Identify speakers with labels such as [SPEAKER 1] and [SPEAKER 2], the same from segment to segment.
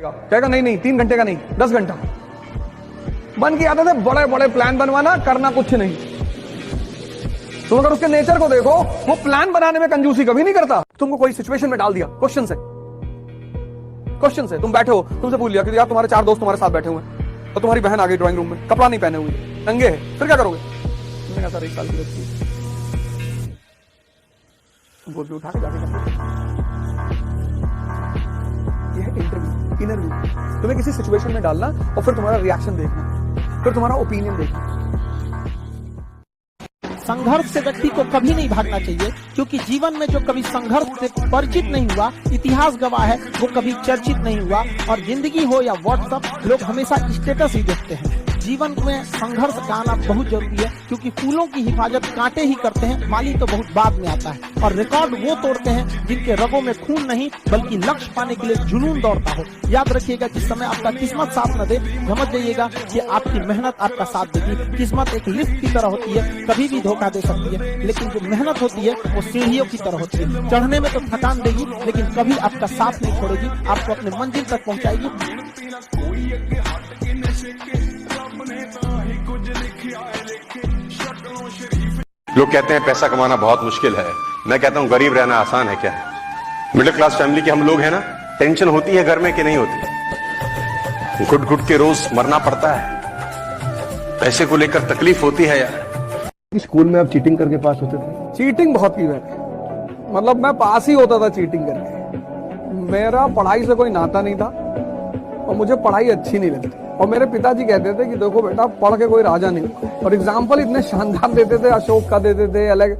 [SPEAKER 1] कहेगा नहीं नहीं 3 घंटे का नहीं 10 घंटा। बन की आदत है बड़े बड़े प्लान बनवाना, करना कुछ नहीं। तुम अगर उसके नेचर को देखो, वो प्लान बनाने में कंजूसी कभी नहीं करता। तुमको कोई सिचुएशन में डाल दिया, क्वेश्चन से तुम बैठे हो, तुमसे पूछ लिया कि यार तुम्हारे 4 दोस्त तुम्हारे साथ बैठे हुए हैं और तुम्हारी बहन आ गई ड्राइंग रूम में, कपड़ा नहीं पहने हुए, नंगे है, फिर क्या करोगे? तुमने कहा सर 1 साल की बच्ची, तुमको भी उठा के जाके ये है इंटरव्यू। तुम्हें किसी सिचुएशन में डालना और फिर तुम्हारा रिएक्शन देखना, फिर तुम्हारा ओपिनियन देखना।
[SPEAKER 2] संघर्ष से व्यक्ति को कभी नहीं भागना चाहिए, क्योंकि जीवन में जो कभी संघर्ष से परिचित नहीं हुआ, इतिहास गवाह है, वो कभी चर्चित नहीं हुआ। और जिंदगी हो या व्हाट्सएप, लोग हमेशा स्टेटस ही देखते हैं। जीवन में संघर्ष का आना बहुत जरूरी है, क्योंकि फूलों की हिफाजत कांटे ही करते हैं, माली तो बहुत बाद में आता है। और रिकॉर्ड वो तोड़ते हैं जिनके रगों में खून नहीं, बल्कि लक्ष्य पाने के लिए जुनून दौड़ता हो। याद रखिएगा, जिस समय आपका किस्मत साथ न दे, समझ जाइएगा कि आपकी मेहनत आपका साथ देगी। किस्मत एक लिफ्ट की तरह होती है, कभी भी धोखा दे सकती है, लेकिन जो मेहनत होती है वो सीढ़ियों की तरह होती है। चढ़ने में तो थकान देगी, लेकिन कभी आपका साथ नहीं छोड़ेगी, आपको अपने मंजिल तक पहुँचाएगी।
[SPEAKER 3] लोग कहते हैं पैसा कमाना बहुत मुश्किल है, मैं कहता हूं गरीब रहना आसान है। क्या है, मिडिल क्लास फैमिली के हम लोग हैं ना, टेंशन होती है घर में कि नहीं होती? घुट घुट के रोज मरना पड़ता है, पैसे को लेकर तकलीफ होती है यार।
[SPEAKER 4] स्कूल में आप चीटिंग करके पास होते थे?
[SPEAKER 1] चीटिंग बहुत की मैंने, मतलब मैं पास ही होता था चीटिंग करके। मेरा पढ़ाई से कोई नाता नहीं था और मुझे पढ़ाई अच्छी नहीं लगती। और मेरे पिताजी कहते थे कि देखो बेटा, पढ़ के कोई राजा नहीं। और एग्जाम्पल इतने शानदार देते थे, अशोक का देते थे अलग,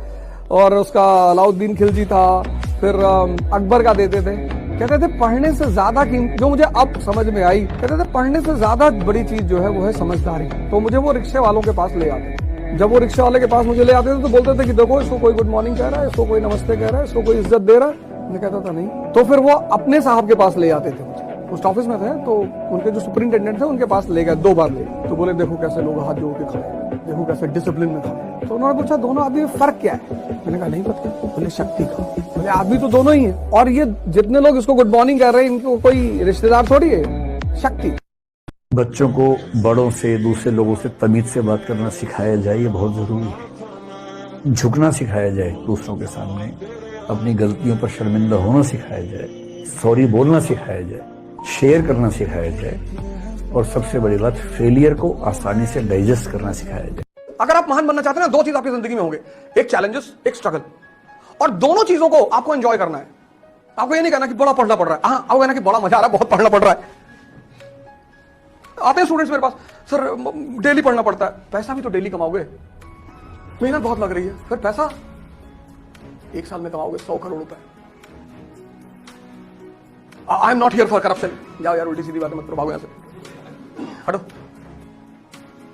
[SPEAKER 1] और उसका अलाउद्दीन खिलजी था, फिर अकबर का देते थे। कहते थे पढ़ने से ज्यादा जो मुझे अब समझ में आई, कहते थे पढ़ने से ज्यादा बड़ी चीज जो है वो है समझदारी। तो मुझे वो रिक्शे वालों के पास ले आते। जब वो रिक्शा वाले के पास मुझे ले आते थे तो बोलते थे कि देखो इसको कोई गुड मॉर्निंग कह रहा है, इसको कोई नमस्ते कह रहा है, इसको कोई इज्जत दे रहा है। मैं कहता था नहीं। तो फिर वो अपने साहब के पास ले आते थे। पोस्ट ऑफिस में थे तो उनके जो सुपरिंटेंडेंट थे उनके पास ले गए, 2 बार ले। तो बोले देखो कैसे लोग हाथ जोड़ के खड़े, देखो कैसे डिसिप्लिन में खड़े। तो उन्होंने पूछा दोनों आदमी में फर्क क्या है? मैंने कहा नहीं पता। बोले शक्ति का। बोले आदमी तो दोनों ही है, और ये जितने लोग इसको गुड मॉर्निंग कर रहे हैं इनको कोई रिश्तेदार थोड़ी है। शक्ति।
[SPEAKER 4] बच्चों को बड़ों से, दूसरे लोगों से तमीज से बात करना सिखाया जाए, ये बहुत जरूरी है। झुकना सिखाया जाए दूसरों के सामने, अपनी गलतियों पर शर्मिंदा होना सिखाया जाए, सॉरी बोलना सिखाया जाए, शेयर करना सिखाया जाए, और सबसे बड़ी बात फेलियर को आसानी से डाइजेस्ट करना सिखाया जाए।
[SPEAKER 1] अगर आप महान बनना चाहते हैं ना, 2 चीज आपकी जिंदगी में होंगे, एक चैलेंजेस, एक स्ट्रगल। और दोनों चीजों को आपको एंजॉय करना है। आपको ये नहीं कहना कि बड़ा पढ़ना पड़ रहा है, हाँ आपको कहना कि बड़ा मजा आ रहा है, बहुत पढ़ना पड़ रहा है। आते हैं स्टूडेंट्स मेरे पास, सर डेली पढ़ना पड़ता है। पैसा भी तो डेली कमाओगे, मेहनत बहुत लग रही है, फिर पैसा 1 साल में कमाओगे 100 करोड़ रुपए। I am not here for corruption. जाओ यार, उल्टी सीधी बातें मत करो, भागो यहां से, हटो।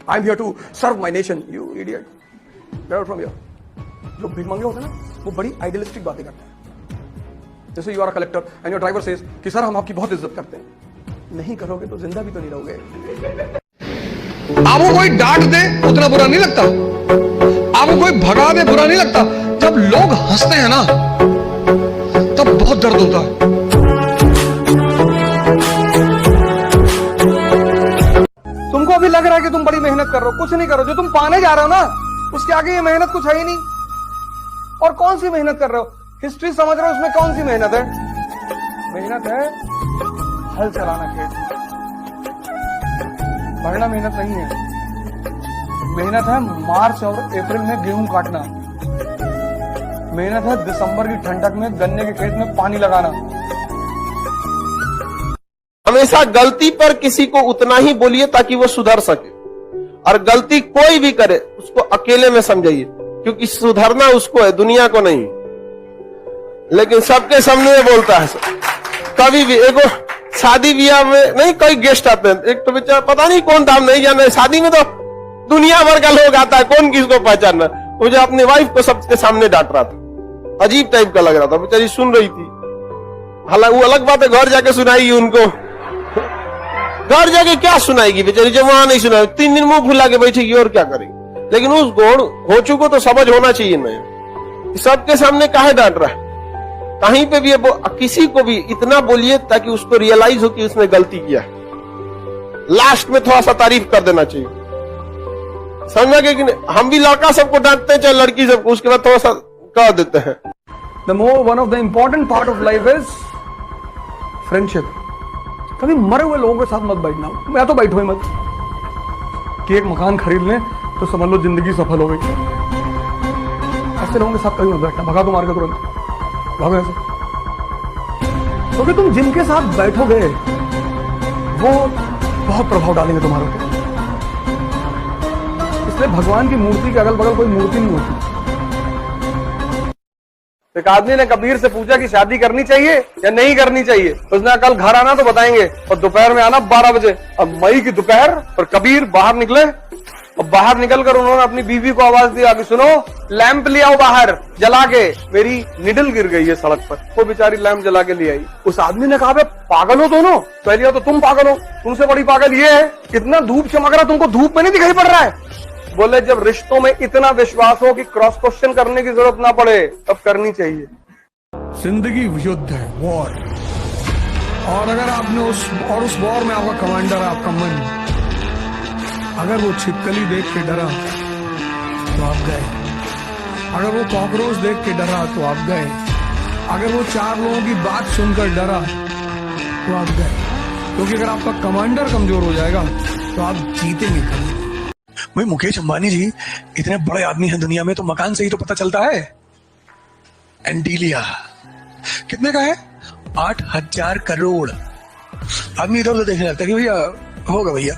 [SPEAKER 1] I am here to serve my nation, you idiot, get out from here. जो भिखमंगे होते हैं ना, वो बड़ी आइडियलिस्टिक बातें करते हैं। जैसे you are a collector and your driver says कि सर हम आपकी बहुत इज्जत करते हैं। नहीं करोगे तो जिंदा भी तो नहीं रहोगे। आपको कोई डांट दे उतना बुरा नहीं लगता, आपको कोई भगा दे बुरा नहीं लगता। जब लोग हंसते हैं ना, तब बहुत दर्द होता है। तुमको अभी लग रहा है कि तुम बड़ी मेहनत कर रहे हो, कुछ नहीं करो। जो तुम पाने जा रहे हो ना, उसके आगे ये मेहनत कुछ है ही नहीं। और कौन सी मेहनत कर रहे हो? हिस्ट्री समझ रहे हो, उसमें कौन सी मेहनत है? मेहनत है हल चलाना खेत में, पढ़ना मेहनत नहीं है। मेहनत है मार्च और अप्रैल में गेहूं काटना। मेहनत है दिसंबर की ठंडक में गन्ने के खेत में पानी लगाना।
[SPEAKER 5] हमेशा गलती पर किसी को उतना ही बोलिए ताकि वो सुधर सके, और गलती कोई भी करे उसको अकेले में समझिए, क्योंकि सुधरना उसको है, दुनिया को नहीं। लेकिन सबके सामने बोलता है कभी भी। एगो शादी ब्याह में नहीं, कई गेस्ट आते हैं, एक तो बेचारा पता नहीं कौन था, नहीं जाना। शादी में तो दुनिया भर का लोग आता है, कौन किसको पहचानना। मुझे अपनी वाइफ को सबके सामने डांट रहा था, अजीब टाइप का लग रहा था, बेचारी सुन रही थी। हालांकि वो अलग बात है, घर जाके सुनाएगी उनको, घर जाके क्या सुनाएगी बेचारी, जब वहां नहीं सुनाएगी 3 दिन मुंह फुला के बैठेगी और क्या करेगी। लेकिन उस घोचू को तो समझ होना चाहिए ना, सबके सामने काहे डांट रहा है। कहीं पे भी किसी को भी इतना बोलिए ताकि उसको रियलाइज हो कि उसने गलती किया है। लास्ट में थोड़ा सा तारीफ कर देना चाहिए, समझा कि नहीं? हम भी लड़का सबको डांटते हैं चाहे लड़की सबको, उसके बाद थोड़ा सा कह देते हैं।
[SPEAKER 1] One of the important part of life is friendship. कभी मरे हुए लोगों के साथ मत बैठना, मैं तो बैठो ही मत कि एक मकान खरीद लें तो समझ लो जिंदगी सफल हो गई। ऐसे लोगों के साथ कभी मत बैठना, भगा तो मार के तुरंत भागो ऐसे, क्योंकि तुम जिनके साथ बैठोगे वो बहुत प्रभाव डालेंगे तुम्हारे ऊपर। इसलिए भगवान की मूर्ति के अगल बगल कोई मूर्ति नहीं होती। एक आदमी ने कबीर से पूछा कि शादी करनी चाहिए या नहीं करनी चाहिए। उसने कल घर आना तो बताएंगे और दोपहर में आना 12 बजे। अब मई की दोपहर और कबीर बाहर निकले और बाहर निकलकर उन्होंने अपनी बीवी को आवाज दिया कि सुनो लैंप ले आओ बाहर जला के, मेरी निडल गिर गई है सड़क पर। वो बेचारी लैंप जला के ले आई। उस आदमी ने कहा पागल हो दोनों, पहले तो तुम पागल हो, तुमसे बड़ी पागल ये है इतना धूप चमक रहा तुमको धूप में नहीं दिखाई पड़ रहा है। बोले जब रिश्तों में इतना विश्वास हो कि क्रॉस क्वेश्चन करने की जरूरत ना पड़े तब करनी चाहिए।
[SPEAKER 6] जिंदगी युद्ध है, वॉर। और अगर आपने उस वॉर में आपका कमांडर है आपका मन, अगर वो छिपकली देख के डरा तो आप गए, अगर वो कॉकरोच देख के डरा तो आप गए, अगर वो 4 लोगों की बात सुनकर डरा तो आप गए। क्योंकि अगर आपका कमांडर कमजोर हो जाएगा तो आप जीतेंगे कभी।
[SPEAKER 7] भाई मुकेश अंबानी जी इतने बड़े आदमी हैं दुनिया में, तो मकान से ही तो पता चलता है। एंटीलिया कितने का है? 8,000 करोड़। आदमी इधर उधर देखने लगता है कि भैया होगा भैया।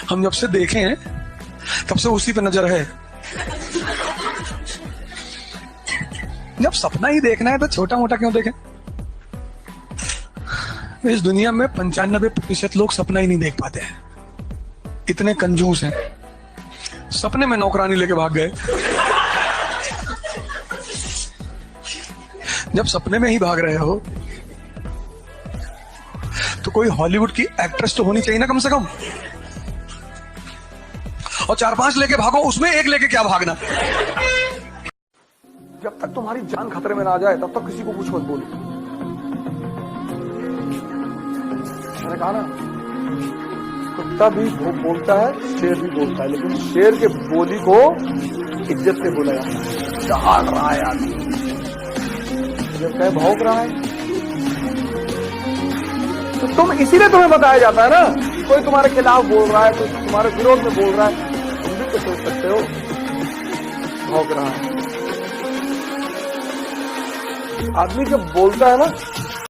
[SPEAKER 7] हम जब से देखे हैं तब से उसी पे नजर है। जब सपना ही देखना है तो छोटा मोटा क्यों देखें? इस दुनिया में 95% लोग सपना ही नहीं देख पाते हैं, इतने कंजूस हैं। सपने में नौकरानी लेके भाग गए। जब सपने में ही भाग रहे हो तो कोई हॉलीवुड की एक्ट्रेस तो होनी चाहिए ना कम से कम। और 4-5 लेके भागो, उसमें एक लेके क्या भागना।
[SPEAKER 1] जब तक तुम्हारी जान खतरे में ना आ जाए तब तक किसी को कुछ मत बोलो। मैंने कहा ना कुत्ता भी बोलता है, शेर भी बोलता है, लेकिन शेर के बोली को इज्जत से बोला जाता है। दहाड़ रहा है आदमी, जब कहे भौंक रहा है तो तुम इसीलिए तुम्हें बताया जाता है ना, कोई तुम्हारे खिलाफ बोल रहा है, कोई तुम्हारे विरोध में बोल रहा है, तुम भी तो सोच सकते हो भौंक रहा है। आदमी जब बोलता है ना